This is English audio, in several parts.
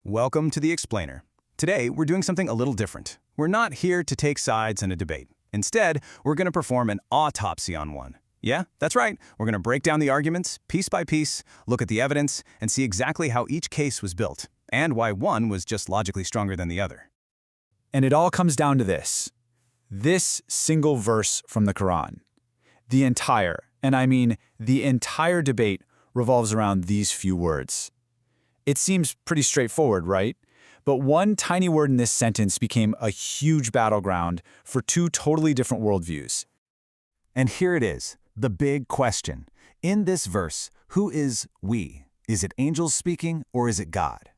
Welcome to The Explainer. Today, we're doing something a little different. We're not here to take sides in a debate. Instead, we're going to perform an autopsy on one. Yeah, that's right. We're going to break down the arguments, piece by piece, look at the evidence, and see exactly how each case was built, and why one was just logically stronger than the other. And it all comes down to this single verse from the Qur'an. The entire, and I mean the entire debate revolves around these few words. It seems pretty straightforward, right? But one tiny word in this sentence became a huge battleground for two totally different worldviews. And here it is, the big question. In this verse, who is we? Is it angels speaking, or is it God?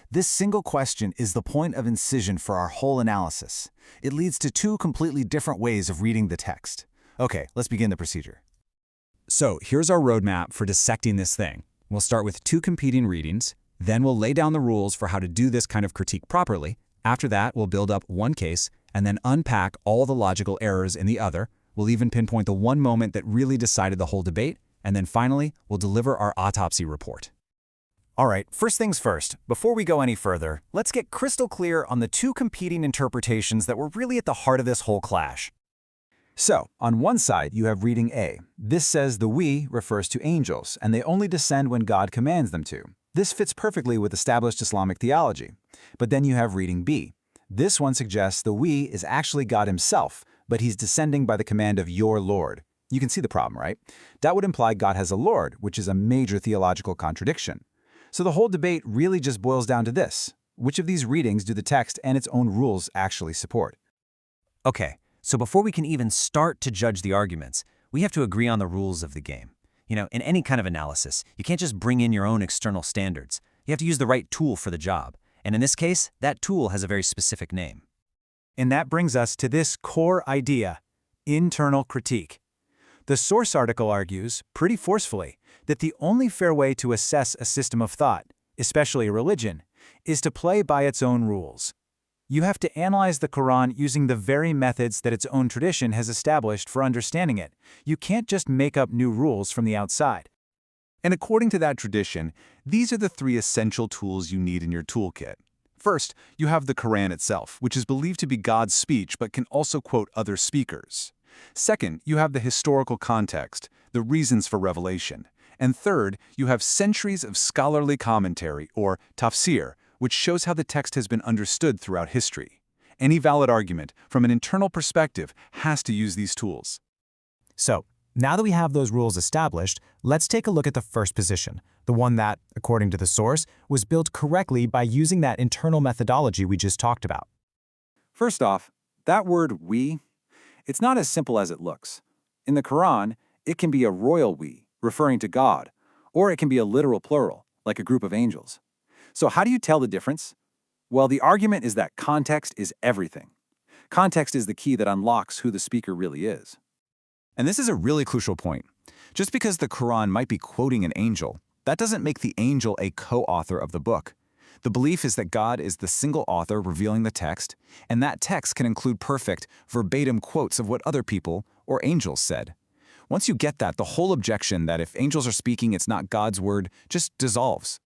This single question is the point of incision for our whole analysis. It leads to two completely different ways of reading the text. Okay, let's begin the procedure. So here's our roadmap for dissecting this thing. We'll start with two competing readings, then we'll lay down the rules for how to do this kind of critique properly. After that, we'll build up one case and then unpack all the logical errors in the other. We'll even pinpoint the one moment that really decided the whole debate, and then finally, we'll deliver our autopsy report. All right, first things first, before we go any further, let's get crystal clear on the two competing interpretations that were really at the heart of this whole clash. So, on one side, you have reading A. This says the we refers to angels, and they only descend when God commands them to. This fits perfectly with established Islamic theology. But then you have reading B. This one suggests the we is actually God himself, but he's descending by the command of your Lord. You can see the problem, right? That would imply God has a Lord, which is a major theological contradiction. So the whole debate really just boils down to this. Which of these readings do the text and its own rules actually support? Okay, so before we can even start to judge the arguments, we have to agree on the rules of the game. You know, in any kind of analysis, you can't just bring in your own external standards. You have to use the right tool for the job. And in this case, that tool has a very specific name. And that brings us to this core idea, internal critique. The source article argues, pretty forcefully, that the only fair way to assess a system of thought, especially a religion, is to play by its own rules. You have to analyze the Quran using the very methods that its own tradition has established for understanding it. You can't just make up new rules from the outside. And according to that tradition, these are the three essential tools you need in your toolkit. First, you have the Qur'an itself, which is believed to be God's speech but can also quote other speakers. Second, you have the historical context, the reasons for revelation. And third, you have centuries of scholarly commentary, or tafsīr, which shows how the text has been understood throughout history. Any valid argument, from an internal perspective, has to use these tools. So, now that we have those rules established, let's take a look at the first position, the one that, according to the source, was built correctly by using that internal methodology we just talked about. First off, that word we, it's not as simple as it looks. In the Quran, it can be a royal we, referring to God, or it can be a literal plural, like a group of angels. So how do you tell the difference? Well, the argument is that context is everything. Context is the key that unlocks who the speaker really is. And this is a really crucial point. Just because the Quran might be quoting an angel, that doesn't make the angel a co-author of the book. The belief is that God is the single author revealing the text, and that text can include perfect, verbatim quotes of what other people or angels said. Once you get that, the whole objection that if angels are speaking it's not God's word just dissolves.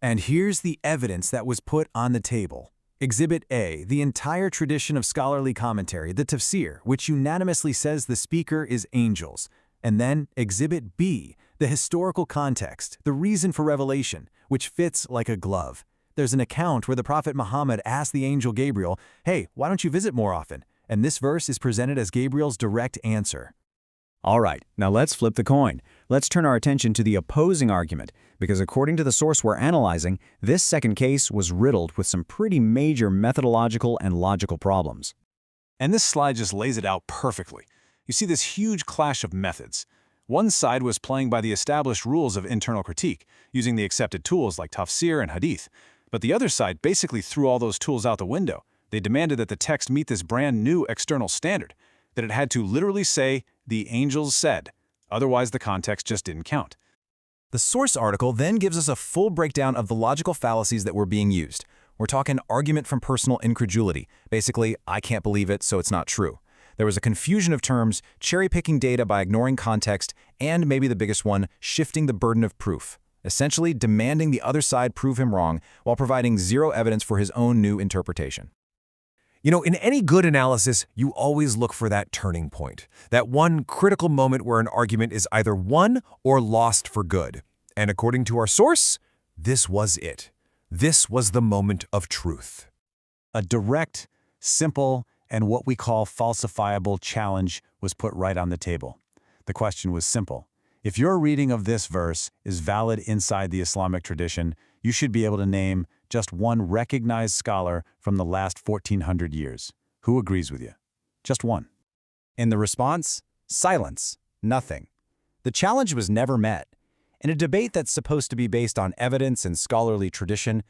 And here's the evidence that was put on the table. Exhibit A, the entire tradition of scholarly commentary, the tafsīr, which unanimously says the speaker is angels. And then Exhibit B, the historical context, the reason for revelation, which fits like a glove. There's an account where the Prophet Muhammad asked the angel Gabriel, "Hey, why don't you visit more often?" And this verse is presented as Gabriel's direct answer. All right, now let's flip the coin. Let's turn our attention to the opposing argument, because according to the source we're analyzing, this second case was riddled with some pretty major methodological and logical problems. And this slide just lays it out perfectly. You see this huge clash of methods. One side was playing by the established rules of internal critique, using the accepted tools like tafsīr and hadith. But the other side basically threw all those tools out the window. They demanded that the text meet this brand new external standard, that it had to literally say, "the angels said." Otherwise, the context just didn't count. The source article then gives us a full breakdown of the logical fallacies that were being used. We're talking argument from personal incredulity. Basically, I can't believe it, so it's not true. There was a confusion of terms, cherry-picking data by ignoring context, and maybe the biggest one, shifting the burden of proof. essentially demanding the other side prove him wrong while providing zero evidence for his own new interpretation. You know, in any good analysis, you always look for that turning point, that one critical moment where an argument is either won or lost for good. And according to our source, this was it. This was the moment of truth. A direct, simple, and what we call falsifiable challenge was put right on the table. The question was simple. If your reading of this verse is valid inside the Islamic tradition, you should be able to name just one recognized scholar from the last 1400 years. Who agrees with you? Just one. In the response, silence, nothing. The challenge was never met. In a debate that's supposed to be based on evidence and scholarly tradition,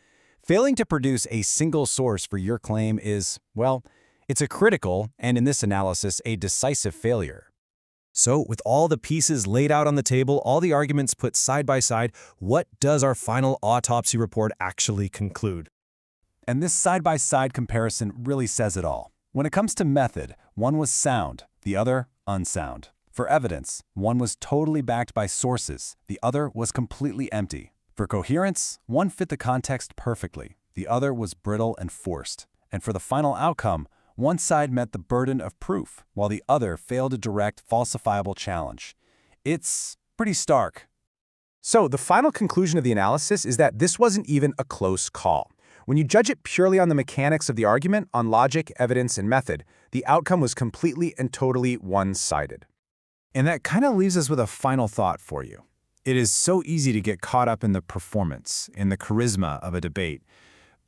failing to produce a single source for your claim is, well, it's a critical, and in this analysis, a decisive failure. So, with all the pieces laid out on the table, all the arguments put side by side, what does our final autopsy report actually conclude? And this side-by-side comparison really says it all. When it comes to method, one was sound, the other unsound. For evidence, one was totally backed by sources, the other was completely empty. For coherence, one fit the context perfectly, the other was brittle and forced. And for the final outcome, one side met the burden of proof, while the other failed a direct, falsifiable challenge. It's pretty stark. So the final conclusion of the analysis is that this wasn't even a close call. When you judge it purely on the mechanics of the argument, on logic, evidence, and method, the outcome was completely and totally one-sided. And that kind of leaves us with a final thought for you. It is so easy to get caught up in the performance, in the charisma of a debate.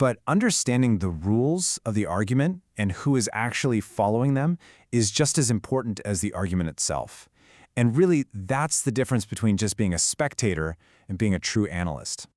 But understanding the rules of the argument and who is actually following them is just as important as the argument itself. And really, that's the difference between just being a spectator and being a true analyst.